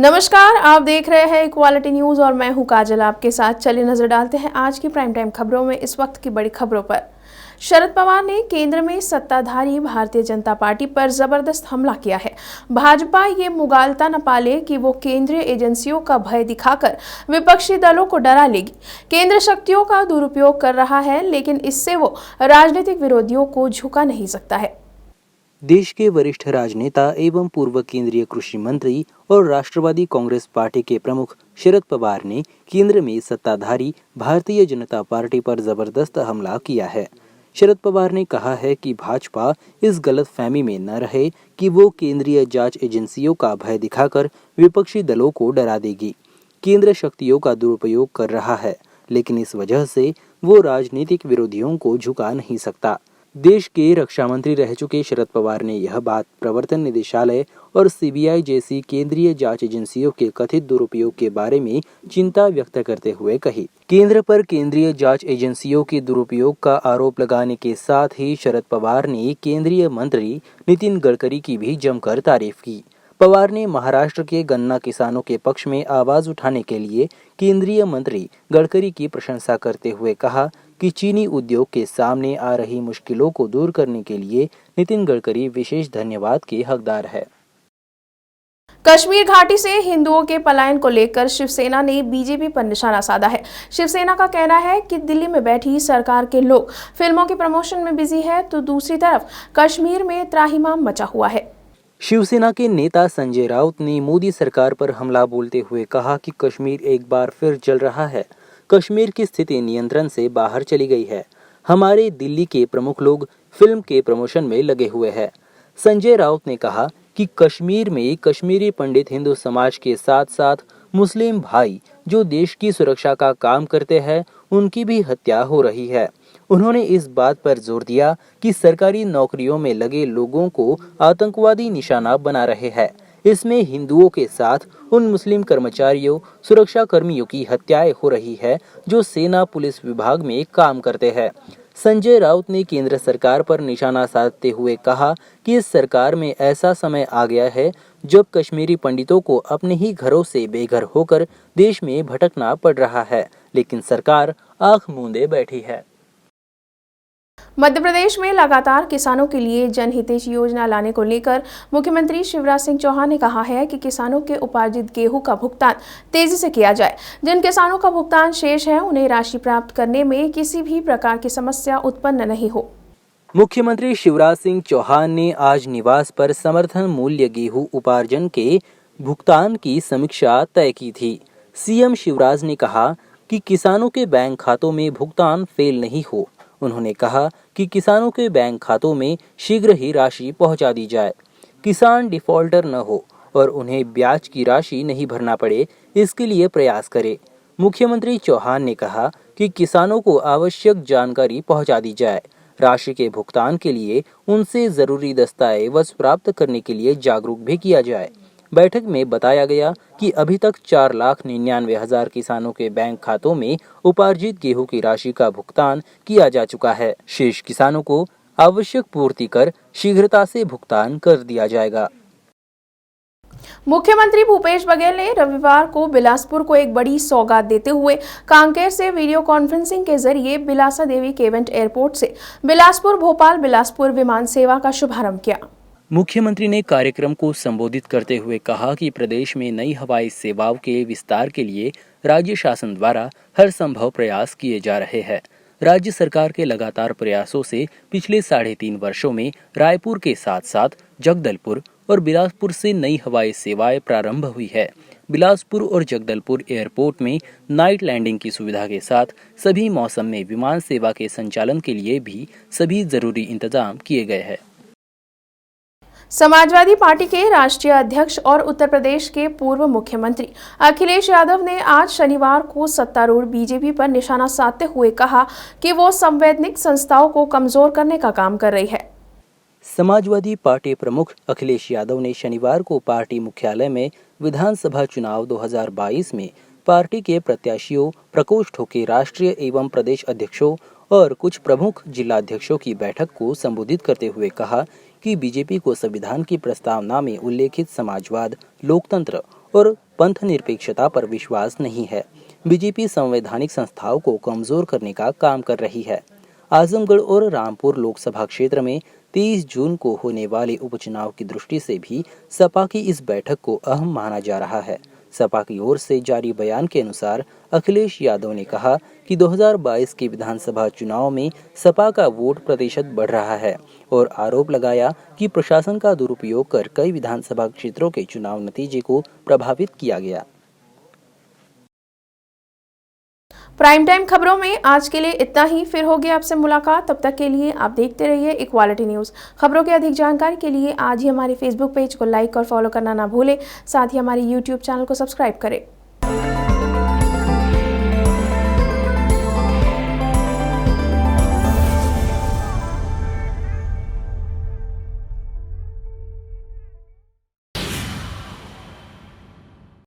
नमस्कार, आप देख रहे हैं इक्वालिटी न्यूज और मैं हूं काजल आपके साथ। चलिए नजर डालते हैं आज की प्राइम टाइम खबरों में। इस वक्त की बड़ी खबरों पर शरद पवार ने केंद्र में सत्ताधारी भारतीय जनता पार्टी पर जबरदस्त हमला किया है। भाजपा ये मुगालता न पाले कि वो केंद्रीय एजेंसियों का भय दिखाकर विपक्षी दलों को डरा लेगी। केंद्र शक्तियों का दुरुपयोग कर रहा है, लेकिन इससे वो राजनीतिक विरोधियों को झुका नहीं सकता है। देश के वरिष्ठ राजनेता एवं पूर्व केंद्रीय कृषि मंत्री और राष्ट्रवादी कांग्रेस पार्टी के प्रमुख शरद पवार ने केंद्र में सत्ताधारी भारतीय जनता पार्टी पर जबरदस्त हमला किया है। शरद पवार ने कहा है कि भाजपा इस गलतफहमी में न रहे कि वो केंद्रीय जांच एजेंसियों का भय दिखाकर विपक्षी दलों को डरा देगी। केंद्र शक्तियों का दुरुपयोग कर रहा है, लेकिन इस वजह से वो राजनीतिक विरोधियों को झुका नहीं सकता। देश के रक्षा मंत्री रह चुके शरद पवार ने यह बात प्रवर्तन निदेशालय और सीबीआई जैसी केंद्रीय जांच एजेंसियों के कथित दुरुपयोग के बारे में चिंता व्यक्त करते हुए कही। केंद्र पर केंद्रीय जांच एजेंसियों के दुरुपयोग का आरोप लगाने के साथ ही शरद पवार ने केंद्रीय मंत्री नितिन गडकरी की भी जमकर तारीफ की। पवार ने महाराष्ट्र के गन्ना किसानों के पक्ष में आवाज उठाने के लिए केंद्रीय मंत्री गडकरी की प्रशंसा करते हुए कहा कि चीनी उद्योग के सामने आ रही मुश्किलों को दूर करने के लिए नितिन गडकरी विशेष धन्यवाद के हकदार है। कश्मीर घाटी से हिंदुओं के पलायन को लेकर शिवसेना ने बीजेपी पर निशाना साधा है। शिवसेना का कहना है कि दिल्ली में बैठी सरकार के लोग फिल्मों के प्रमोशन में बिजी है, तो दूसरी तरफ कश्मीर में त्राहिमाम मचा हुआ है। शिवसेना के नेता संजय राउत ने मोदी सरकार पर हमला बोलते हुए कहा कि कश्मीर एक बार फिर जल रहा है। कश्मीर की स्थिति नियंत्रण से बाहर चली गई है। हमारे दिल्ली के प्रमुख लोग फिल्म के प्रमोशन में लगे हुए हैं। संजय राउत ने कहा कि कश्मीर में कश्मीरी पंडित हिंदू समाज के साथ साथ मुस्लिम भाई जो देश की सुरक्षा का काम करते हैं, उनकी भी हत्या हो रही है। उन्होंने इस बात पर जोर दिया कि सरकारी नौकरियों में लगे लोगों को आतंकवादी निशाना बना रहे हैं। इसमें हिंदुओं के साथ उन मुस्लिम कर्मचारियों, सुरक्षा कर्मियों की हत्याएं हो रही है जो सेना पुलिस विभाग में काम करते हैं। संजय राउत ने केंद्र सरकार पर निशाना साधते हुए कहा कि इस सरकार में ऐसा समय आ गया है जब कश्मीरी पंडितों को अपने ही घरों से बेघर होकर देश में भटकना पड़ रहा है, लेकिन सरकार आंख मूंदे बैठी है। मध्य प्रदेश में लगातार किसानों के लिए जनहितैषी योजना लाने को लेकर मुख्यमंत्री शिवराज सिंह चौहान ने कहा है कि किसानों के उपार्जित गेहूं का भुगतान तेजी से किया जाए। जिन किसानों का भुगतान शेष है, उन्हें राशि प्राप्त करने में किसी भी प्रकार की समस्या उत्पन्न नहीं हो। मुख्यमंत्री शिवराज सिंह चौहान ने आज निवास पर समर्थन मूल्य गेहूं उपार्जन के भुगतान की समीक्षा तय की थी। सीएम शिवराज ने कहा कि किसानों के बैंक खातों में भुगतान फेल नहीं हो। उन्होंने कहा कि किसानों के बैंक खातों में शीघ्र ही राशि पहुंचा दी जाए, किसान डिफॉल्टर न हो और उन्हें ब्याज की राशि नहीं भरना पड़े, इसके लिए प्रयास करें। मुख्यमंत्री चौहान ने कहा कि किसानों को आवश्यक जानकारी पहुंचा दी जाए। राशि के भुगतान के लिए उनसे जरूरी दस्तावेज प्राप्त करने के लिए जागरूक भी किया जाए। बैठक में बताया गया कि अभी तक 4,99,000 किसानों के बैंक खातों में उपार्जित गेहूं की राशि का भुगतान किया जा चुका है। शेष किसानों को आवश्यक पूर्ति कर शीघ्रता से भुगतान कर दिया जाएगा। मुख्यमंत्री भूपेश बघेल ने रविवार को बिलासपुर को एक बड़ी सौगात देते हुए कांकेर से वीडियो कॉन्फ्रेंसिंग के जरिए बिलासा देवी केवेंट एयरपोर्ट से बिलासपुर भोपाल बिलासपुर विमान सेवा का शुभारंभ किया। मुख्यमंत्री ने कार्यक्रम को संबोधित करते हुए कहा कि प्रदेश में नई हवाई सेवाओं के विस्तार के लिए राज्य शासन द्वारा हर संभव प्रयास किए जा रहे हैं। राज्य सरकार के लगातार प्रयासों से पिछले 3.5 वर्षों में रायपुर के साथ साथ जगदलपुर और बिलासपुर से नई हवाई सेवाएं प्रारंभ हुई है। बिलासपुर और जगदलपुर एयरपोर्ट में नाइट लैंडिंग की सुविधा के साथ सभी मौसम में विमान सेवा के संचालन के लिए भी सभी जरूरी इंतजाम किए गए हैं। समाजवादी पार्टी के राष्ट्रीय अध्यक्ष और उत्तर प्रदेश के पूर्व मुख्यमंत्री अखिलेश यादव ने आज शनिवार को सत्तारूढ़ बीजेपी पर निशाना साधते हुए कहा कि वो संवैधानिक संस्थाओं को कमजोर करने का काम कर रही है। समाजवादी पार्टी प्रमुख अखिलेश यादव ने शनिवार को पार्टी मुख्यालय में विधानसभा चुनाव 2022 में पार्टी के प्रत्याशियों, प्रकोष्ठों के राष्ट्रीय एवं प्रदेश अध्यक्षों और कुछ प्रमुख जिलाध्यक्षों की बैठक को संबोधित करते हुए कहा कि बीजेपी को संविधान की प्रस्तावना में उल्लेखित समाजवाद, लोकतंत्र और पंथ निरपेक्षता पर विश्वास नहीं है। बीजेपी संवैधानिक संस्थाओं को कमजोर करने का काम कर रही है। आजमगढ़ और रामपुर लोकसभा क्षेत्र में 23 जून को होने वाले उपचुनाव की दृष्टि से भी सपा की इस बैठक को अहम माना जा रहा है। सपा की ओर से जारी बयान के अनुसार अखिलेश यादव ने कहा कि 2022 के विधानसभा चुनाव में सपा का वोट प्रतिशत बढ़ रहा है और आरोप लगाया कि प्रशासन का दुरुपयोग कर कई विधानसभा क्षेत्रों के चुनाव नतीजे को प्रभावित किया गया। प्राइम टाइम खबरों में आज के लिए इतना ही। फिर होगी आपसे मुलाकात। तब तक के लिए आप देखते रहिए इक्वालिटी न्यूज़। खबरों की अधिक जानकारी के लिए आज ही हमारे फेसबुक पेज को लाइक और फॉलो करना ना भूलें। साथ ही हमारे यूट्यूब चैनल को सब्सक्राइब करें।